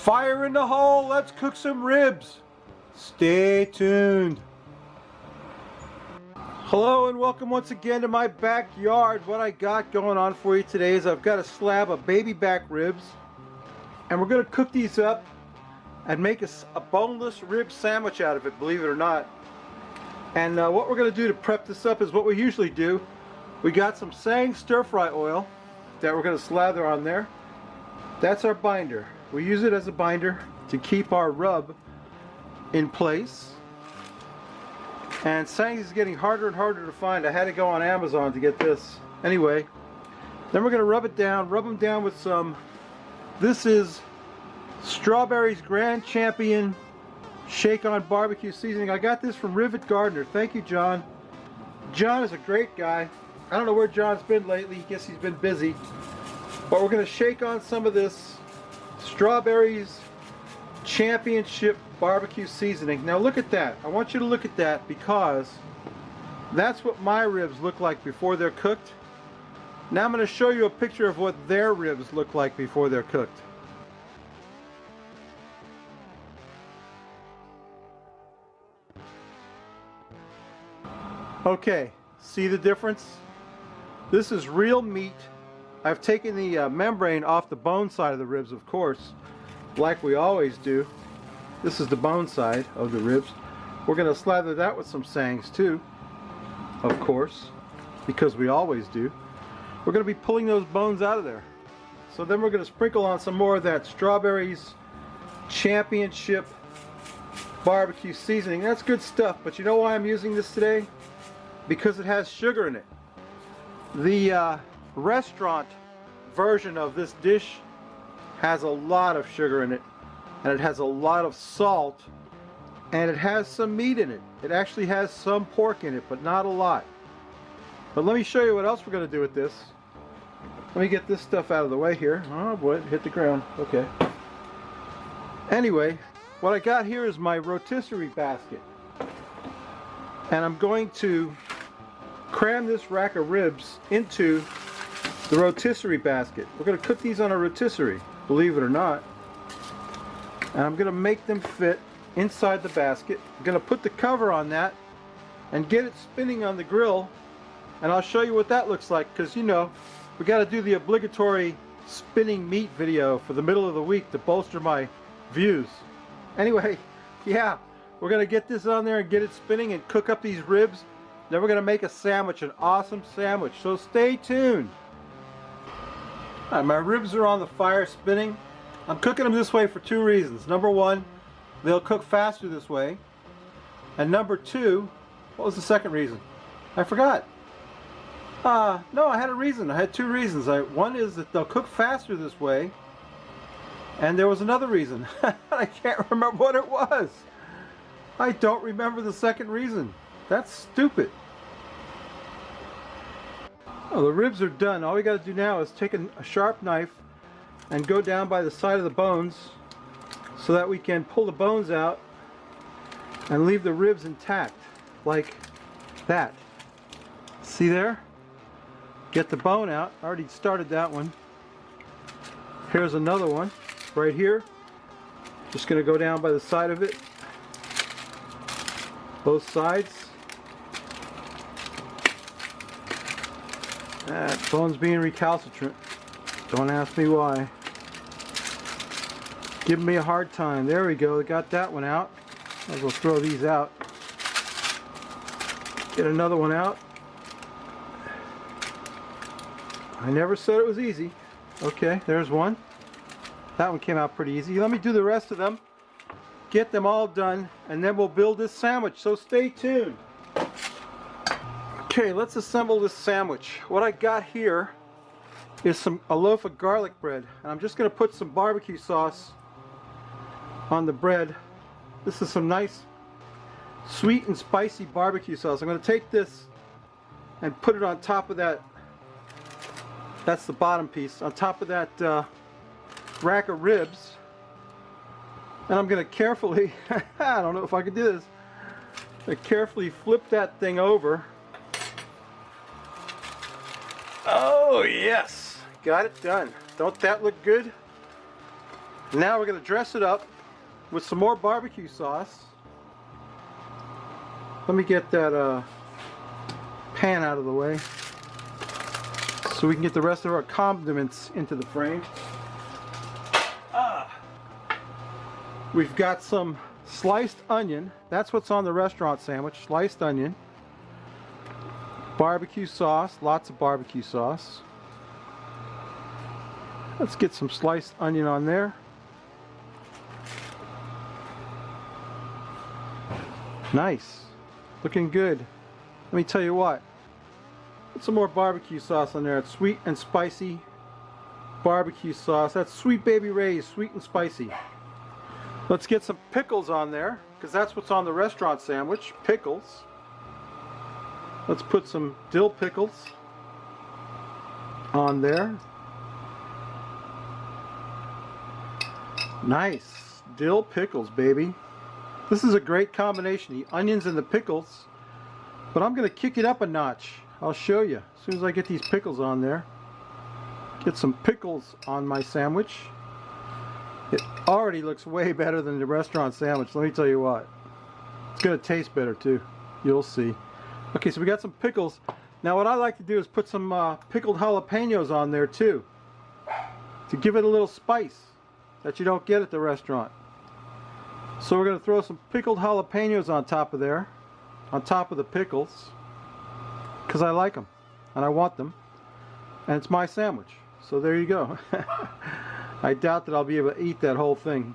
Fire in the hole, let's cook some ribs. Stay tuned. Hello and welcome once again to my backyard. What I got going on for you today is I've got a slab of baby back ribs, and we're going to cook these up and make a boneless rib sandwich out of it, believe it or not. And what we're going to do to prep this up is what we usually do. We got some Sang stir fry oil that we're going to slather on there. That's our binder. We use it as a binder to keep our rub in place. And Sang is getting harder and harder to find. I had to go on Amazon to get this. Anyway, then we're going to rub them down with some, this is Strawberry's Grand Champion Shake On Barbecue Seasoning. I got this from Rivet Gardener. Thank you, John. John is a great guy. I don't know where John's been lately. I guess he's been busy. But we're going to shake on some of this Strawberry's Championship Barbecue Seasoning. Now look at that. I want you to look at that because that's what my ribs look like before they're cooked. Now I'm going to show you a picture of what their ribs look like before they're cooked. Okay, see the difference? This is real meat. I've taken the membrane off the bone side of the ribs, of course, like we always do. This is the bone side of the ribs. We're going to slather that with some Sangs too, of course, because we always do. We're going to be pulling those bones out of there. So then we're going to sprinkle on some more of that Strawberry's Championship Barbecue Seasoning. That's good stuff, but you know why I'm using this today? Because it has sugar in it. The restaurant version of this dish has a lot of sugar in it, and it has a lot of salt, and it has some meat in it. It actually has some pork in it, but not a lot. But let me show you what else we're going to do with this. Let me get this stuff out of the way here. Oh boy, it hit the ground. Okay. Anyway, what I got here is my rotisserie basket, and I'm going to cram this rack of ribs into the rotisserie basket. We're going to cook these on a rotisserie, believe it or not. And I'm going to make them fit inside the basket. I'm going to put the cover on that and get it spinning on the grill. And I'll show you what that looks like, because you know, we got to do the obligatory spinning meat video for the middle of the week to bolster my views. Anyway, yeah, we're going to get this on there and get it spinning and cook up these ribs. Then we're going to make a sandwich, an awesome sandwich. So stay tuned. Alright, my ribs are on the fire spinning. I'm cooking them this way for two reasons. Number one, they'll cook faster this way. And number two, what was the second reason? I forgot. No, I had a reason. I had two reasons. One is that they'll cook faster this way. And there was another reason. I can't remember what it was. I don't remember the second reason. That's stupid. Oh, the ribs are done. All we got to do now is take a sharp knife and go down by the side of the bones so that we can pull the bones out and leave the ribs intact, like that. See there? Get the bone out. I already started that one. Here's another one right here. Just going to go down by the side of it. Both sides. That bone's being recalcitrant. Don't ask me why. Give me a hard time. There we go. Got that one out. I'll go throw these out. Get another one out. I never said it was easy. Okay, there's one. That one came out pretty easy. Let me do the rest of them. Get them all done, and then we'll build this sandwich. So stay tuned. Okay, let's assemble this sandwich. What I got here is a loaf of garlic bread, and I'm just going to put some barbecue sauce on the bread. This is some nice sweet and spicy barbecue sauce. I'm going to take this and put it on top of that. That's the bottom piece. On top of that rack of ribs. And I'm going to carefully, I don't know if I can do this, carefully flip that thing over. Oh yes, got it done. Don't that look good? Now we're going to dress it up with some more barbecue sauce. Let me get that pan out of the way so we can get the rest of our condiments into the frame. We've got some sliced onion. That's what's on the restaurant sandwich, sliced onion. Barbecue sauce, lots of barbecue sauce. Let's get some sliced onion on there. Nice. Looking good. Let me tell you what. Put some more barbecue sauce on there. It's sweet and spicy barbecue sauce. That's Sweet Baby Ray's, sweet and spicy. Let's get some pickles on there, because that's what's on the restaurant sandwich, pickles. Let's put some dill pickles on there. Nice. Dill pickles, baby. This is a great combination, the onions and the pickles. But I'm going to kick it up a notch. I'll show you as soon as I get these pickles on there. Get some pickles on my sandwich. It already looks way better than the restaurant sandwich, let me tell you what. It's going to taste better too. You'll see. Okay, so we got some pickles. Now what I like to do is put some pickled jalapenos on there too, to give it a little spice that you don't get at the restaurant. So we're going to throw some pickled jalapenos on top of there, on top of the pickles, because I like them and I want them, and it's my sandwich. So there you go. I doubt that I'll be able to eat that whole thing.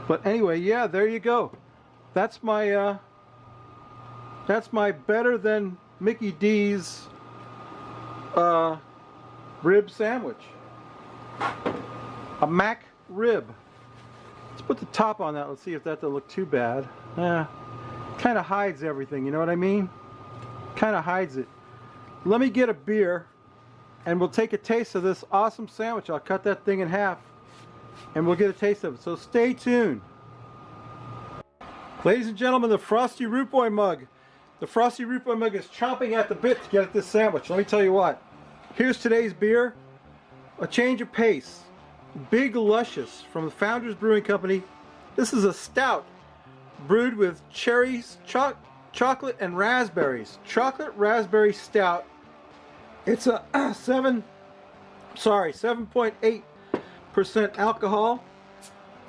But anyway, yeah, there you go. That's my better than Mickey D's rib sandwich. A Mac rib. Let's put the top on that. Let's see if that doesn't look too bad. Kind of hides everything, you know what I mean? Kind of hides it. Let me get a beer and we'll take a taste of this awesome sandwich. I'll cut that thing in half and we'll get a taste of it. So stay tuned. Ladies and gentlemen, the Frosty Root Boy mug. The Frosty Root Boy mug is chomping at the bit to get at this sandwich. Let me tell you what. Here's today's beer. A change of pace. Big Luscious from the Founders Brewing Company. This is a stout brewed with cherries, chocolate and raspberries. Chocolate raspberry stout. It's a 7.8% alcohol.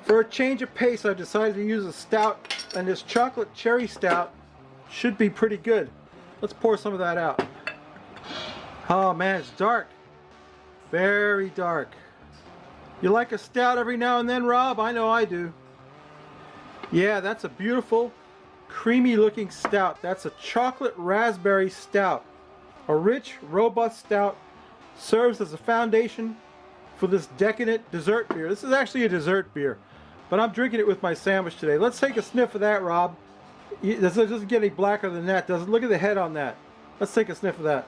For a change of pace, I've decided to use a stout, and this chocolate cherry stout should be pretty good. Let's pour some of that out. Oh man, it's dark. Very dark. You like a stout every now and then, Rob? I know I do. Yeah, that's a beautiful, creamy looking stout. That's a chocolate raspberry stout. A rich, robust stout serves as a foundation for this decadent dessert beer. This is actually a dessert beer, but I'm drinking it with my sandwich today. Let's take a sniff of that, Rob. This doesn't get any blacker than that, does it? Look at the head on that. Let's take a sniff of that.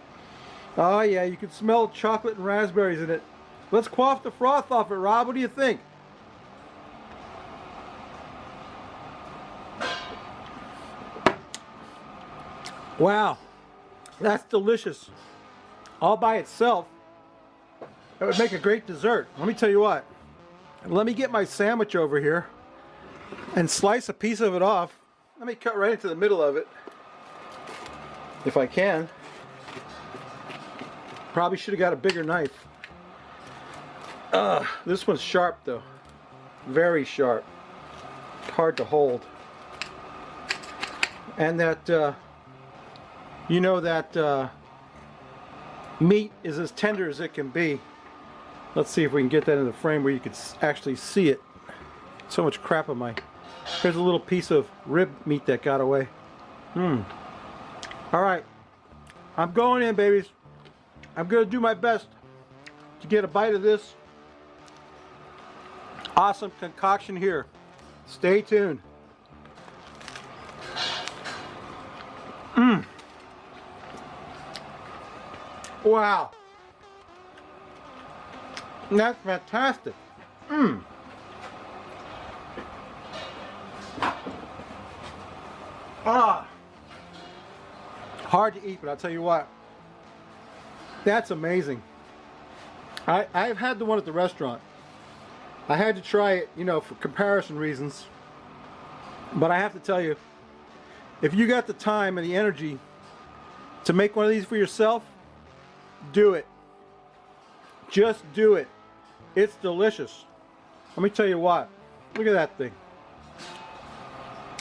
Oh yeah, you can smell chocolate and raspberries in it. Let's quaff the froth off it, Rob. What do you think? Wow, that's delicious. All by itself, that would make a great dessert. Let me tell you what. Let me get my sandwich over here and slice a piece of it off. Let me cut right into the middle of it, if I can. Probably should have got a bigger knife. This one's sharp though. Very sharp. Hard to hold. And that, you know, that meat is as tender as it can be. Let's see if we can get that in the frame where you can actually see it. So much crap on my... Here's a little piece of rib meat that got away. Alright. I'm going in, babies. I'm going to do my best to get a bite of this awesome concoction here. Stay tuned. Wow. That's fantastic. Hard to eat, but I'll tell you what. That's amazing. I've had the one at the restaurant. I had to try it, you know, for comparison reasons. But I have to tell you, if you got the time and the energy to make one of these for yourself, do it. Just do it. It's delicious. Let me tell you what. Look at that thing.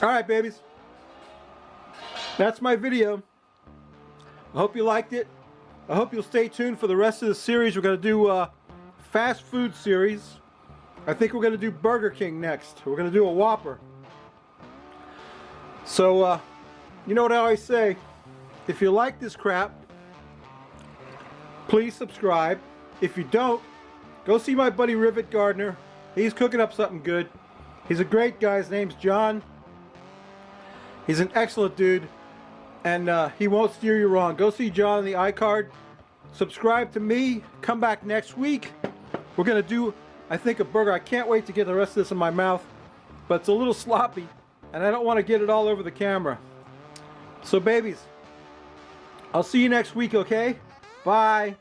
Alright, babies. That's my video. I hope you liked it. I hope you'll stay tuned for the rest of the series. We're going to do a fast food series. I think we're going to do Burger King next. We're going to do a Whopper. So, you know what I always say. If you like this crap, please subscribe. If you don't, go see my buddy Rivet Gardner. He's cooking up something good. He's a great guy. His name's John. He's an excellent dude. And he won't steer you wrong. Go see John on the iCard. Subscribe to me. Come back next week. We're going to do, I think, a burger. I can't wait to get the rest of this in my mouth. But it's a little sloppy. And I don't want to get it all over the camera. So, babies, I'll see you next week, okay? Bye.